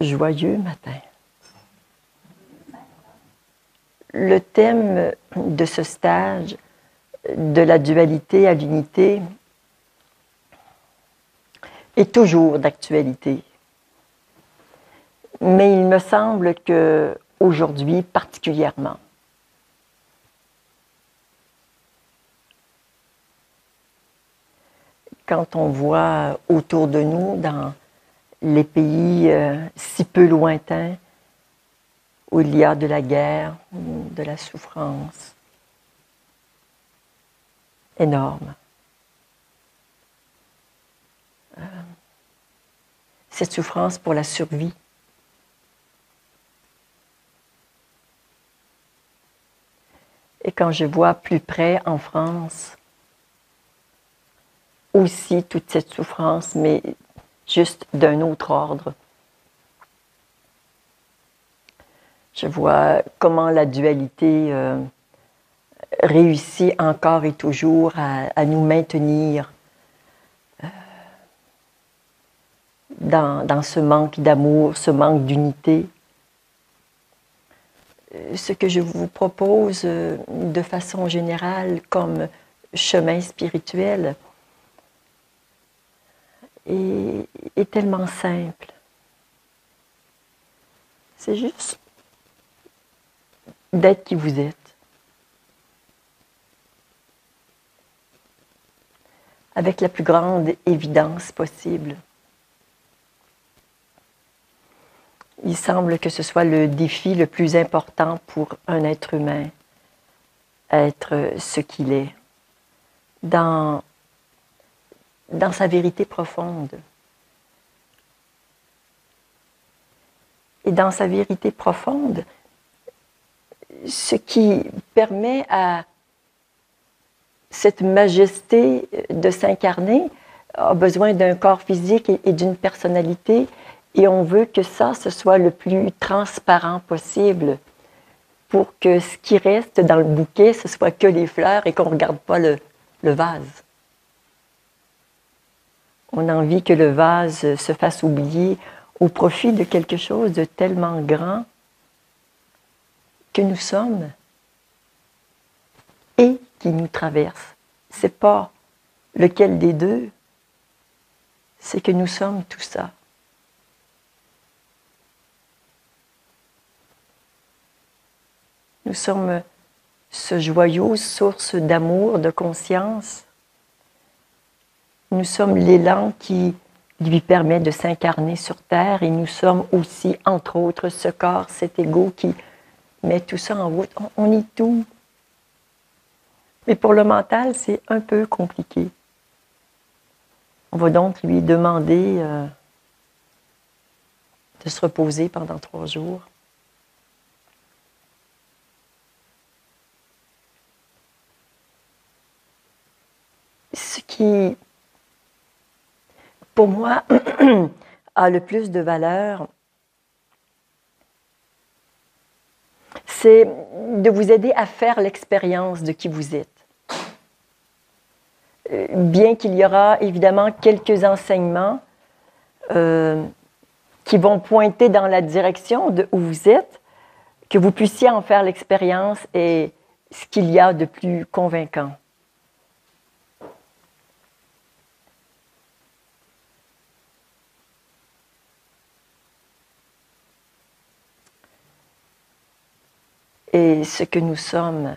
Joyeux matin. Le thème de ce stage, de la dualité à l'unité, est toujours d'actualité. Mais il me semble qu'aujourd'hui, particulièrement, quand on voit autour de nous, dans les pays si peu lointains, où il y a de la guerre, de la souffrance énorme. Cette souffrance pour la survie. Et quand je vois plus près en France, aussi toute cette souffrance, mais juste d'un autre ordre. Je vois comment la dualité réussit encore et toujours à nous maintenir dans ce manque d'amour, ce manque d'unité. Ce que je vous propose de façon générale comme chemin spirituel est tellement simple. C'est juste d'être qui vous êtes. Avec la plus grande évidence possible. Il semble que ce soit le défi le plus important pour un être humain, être ce qu'il est, dans sa vérité profonde. Et dans sa vérité profonde, ce qui permet à cette majesté de s'incarner a besoin d'un corps physique et d'une personnalité, et on veut que ça, ce soit le plus transparent possible pour que ce qui reste dans le bouquet, ce soit que les fleurs et qu'on ne regarde pas le vase. On a envie que le vase se fasse oublier au profit de quelque chose de tellement grand que nous sommes et qui nous traverse. C'est pas lequel des deux, c'est que nous sommes tout ça. Nous sommes ce joyau, source d'amour, de conscience. Nous sommes l'élan qui lui permet de s'incarner sur Terre et nous sommes aussi, entre autres, ce corps, cet ego qui met tout ça en route. On est tout. Mais pour le mental, c'est un peu compliqué. On va donc lui demander de se reposer pendant 3 jours. Ce qui, pour moi, a le plus de valeur, c'est de vous aider à faire l'expérience de qui vous êtes. Bien qu'il y aura évidemment quelques enseignements qui vont pointer dans la direction de où vous êtes, que vous puissiez en faire l'expérience et ce qu'il y a de plus convaincant. Et ce que nous sommes,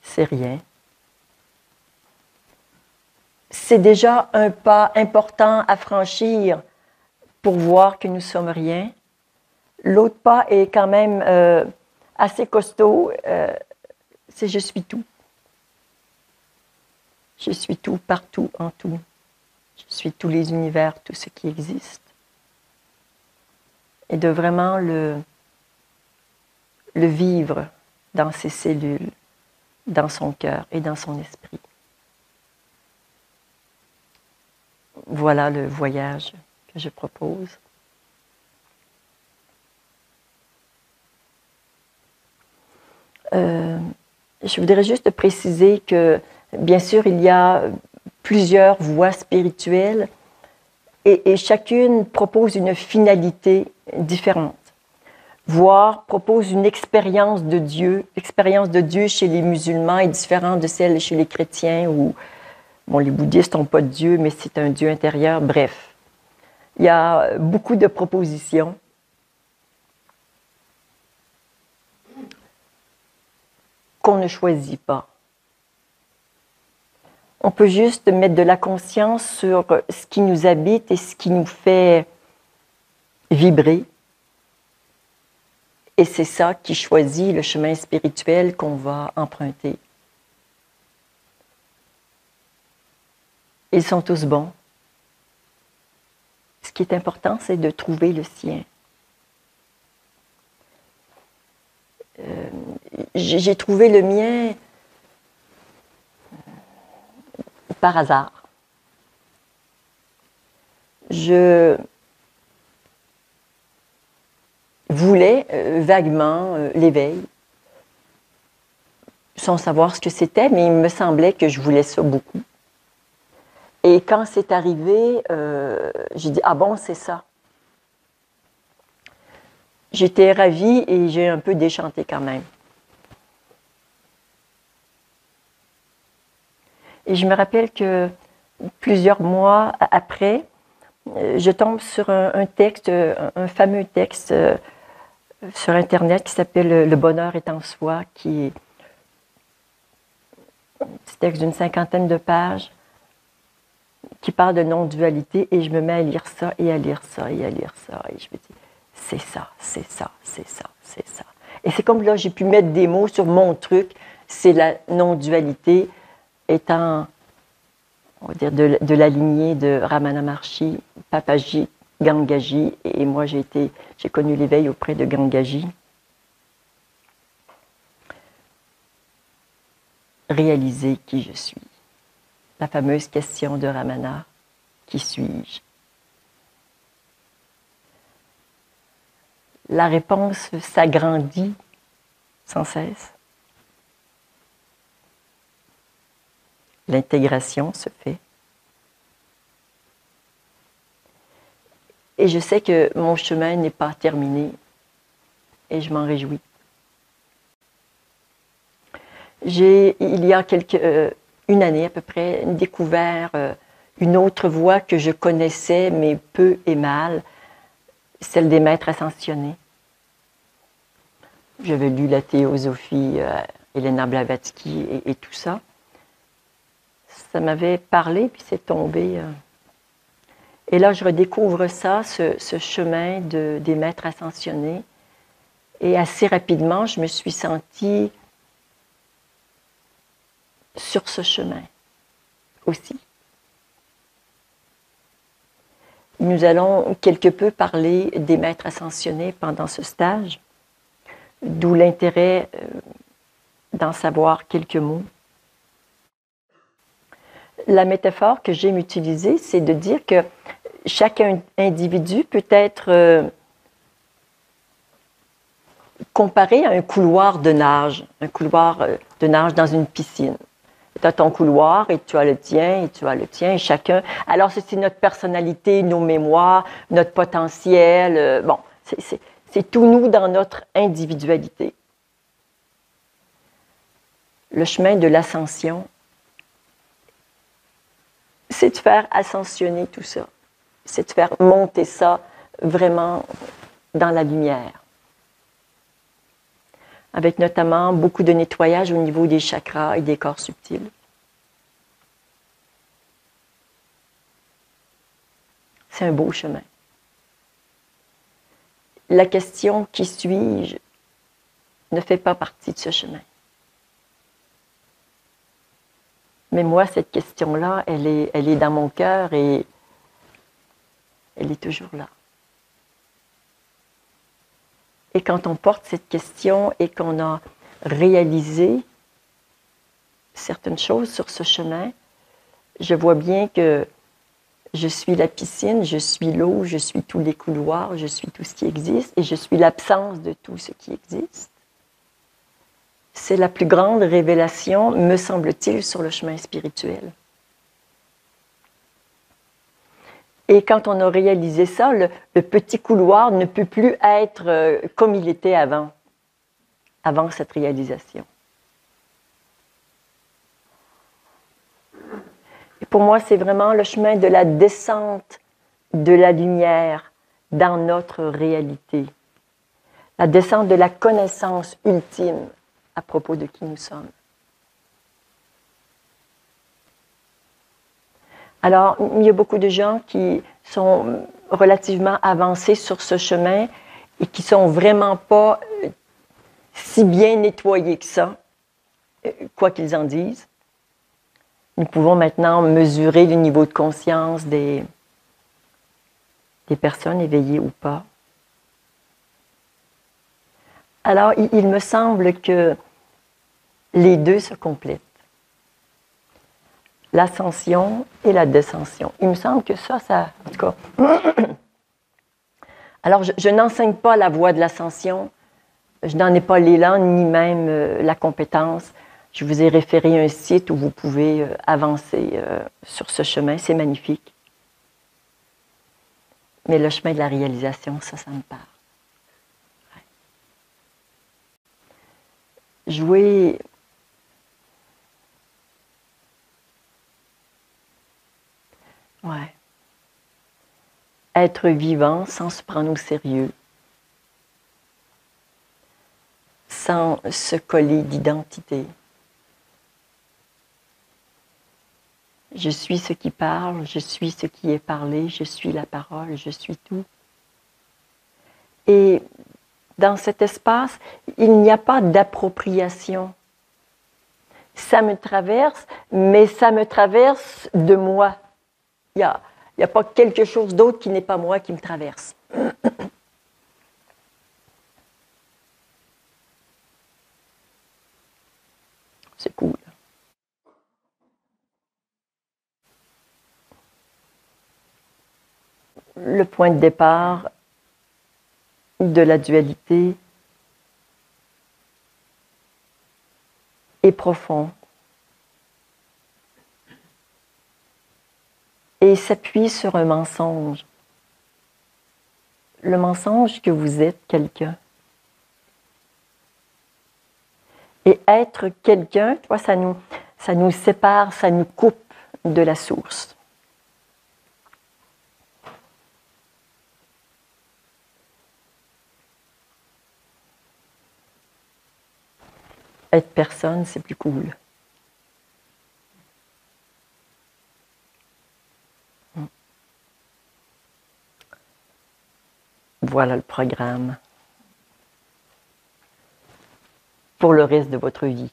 c'est rien. C'est déjà un pas important à franchir pour voir que nous sommes rien. L'autre pas est quand même assez costaud, c'est je suis tout. Je suis tout, partout, en tout. Je suis tous les univers, tout ce qui existe. Et de vraiment le vivre dans ses cellules, dans son cœur et dans son esprit. Voilà le voyage que je propose. Je voudrais juste préciser que, bien sûr, il y a plusieurs voies spirituelles, et chacune propose une finalité différente, voire propose une expérience de Dieu. L'expérience de Dieu chez les musulmans est différente de celle chez les chrétiens, où bon, les bouddhistes n'ont pas de Dieu, mais c'est un Dieu intérieur. Bref, il y a beaucoup de propositions. Qu'on ne choisit pas. On peut juste mettre de la conscience sur ce qui nous habite et ce qui nous fait vibrer. Et c'est ça qui choisit le chemin spirituel qu'on va emprunter. Ils sont tous bons. Ce qui est important, c'est de trouver le sien. J'ai trouvé le mien par hasard. Je voulais vaguement l'éveil, sans savoir ce que c'était, mais il me semblait que je voulais ça beaucoup. Et quand c'est arrivé, j'ai dit « Ah bon, c'est ça ». J'étais ravie et j'ai un peu déchanté quand même. Et je me rappelle que plusieurs mois après, je tombe sur un texte, un fameux texte sur Internet qui s'appelle « Le bonheur est en soi », qui est un petit texte d'une 50aine de pages qui parle de non-dualité, et je me mets à lire ça et à lire ça et à lire ça, et je me dis « c'est ça, c'est ça, c'est ça, c'est ça ». Et c'est comme là, j'ai pu mettre des mots sur mon truc, c'est la non-dualité, étant, on va dire, de la lignée de Ramana Maharshi, Papaji, Gangaji, et moi j'ai connu l'éveil auprès de Gangaji. Réaliser qui je suis. La fameuse question de Ramana, qui suis-je? La réponse s'agrandit sans cesse. L'intégration se fait. Et je sais que mon chemin n'est pas terminé et je m'en réjouis. J'ai, il y a une année à peu près, découvert une autre voie que je connaissais, mais peu et mal, celle des maîtres ascensionnés. J'avais lu la théosophie, Elena Blavatsky et tout ça. Ça m'avait parlé, puis c'est tombé. Et là, je redécouvre ça, ce chemin des maîtres ascensionnés. Et assez rapidement, je me suis sentie sur ce chemin aussi. Nous allons quelque peu parler des maîtres ascensionnés pendant ce stage, d'où l'intérêt d'en savoir quelques mots. La métaphore que j'aime utiliser, c'est de dire que chaque individu peut être comparé à un couloir de nage dans une piscine. Tu as ton couloir et tu as le tien et tu as le tien et chacun. Alors, c'est notre personnalité, nos mémoires, notre potentiel. Bon, c'est tout nous dans notre individualité. Le chemin de l'ascension, c'est de faire ascensionner tout ça. C'est de faire monter ça vraiment dans la lumière. Avec notamment beaucoup de nettoyage au niveau des chakras et des corps subtils. C'est un beau chemin. La question « qui suis-je » ne fait pas partie de ce chemin. Mais moi, cette question-là, elle est dans mon cœur et elle est toujours là. Et quand on porte cette question et qu'on a réalisé certaines choses sur ce chemin, je vois bien que je suis la piscine, je suis l'eau, je suis tous les couloirs, je suis tout ce qui existe et je suis l'absence de tout ce qui existe. C'est la plus grande révélation, me semble-t-il, sur le chemin spirituel. Et quand on a réalisé ça, le petit couloir ne peut plus être comme il était avant cette réalisation. Et pour moi, c'est vraiment le chemin de la descente de la lumière dans notre réalité. La descente de la connaissance ultime à propos de qui nous sommes. Alors, il y a beaucoup de gens qui sont relativement avancés sur ce chemin et qui ne sont vraiment pas si bien nettoyés que ça, quoi qu'ils en disent. Nous pouvons maintenant mesurer le niveau de conscience des personnes éveillées ou pas. Alors, il me semble que les deux se complètent. L'ascension et la descension. Il me semble que ça en tout cas. Alors, je n'enseigne pas la voie de l'ascension. Je n'en ai pas l'élan, ni même la compétence. Je vous ai référé un site où vous pouvez avancer sur ce chemin. C'est magnifique. Mais le chemin de la réalisation, ça me parle. Jouer... Ouais. Être vivant sans se prendre au sérieux. Sans se coller d'identité. Je suis ce qui parle, je suis ce qui est parlé, je suis la parole, je suis tout. Et dans cet espace, il n'y a pas d'appropriation. Ça me traverse, mais ça me traverse de moi. Il n'y a pas quelque chose d'autre qui n'est pas moi qui me traverse. C'est cool. Le point de départ de la dualité est profond et s'appuie sur un mensonge. Le mensonge que vous êtes quelqu'un. Et être quelqu'un, ça nous sépare, ça nous coupe de la source. Être personne, c'est plus cool. Voilà le programme pour le reste de votre vie.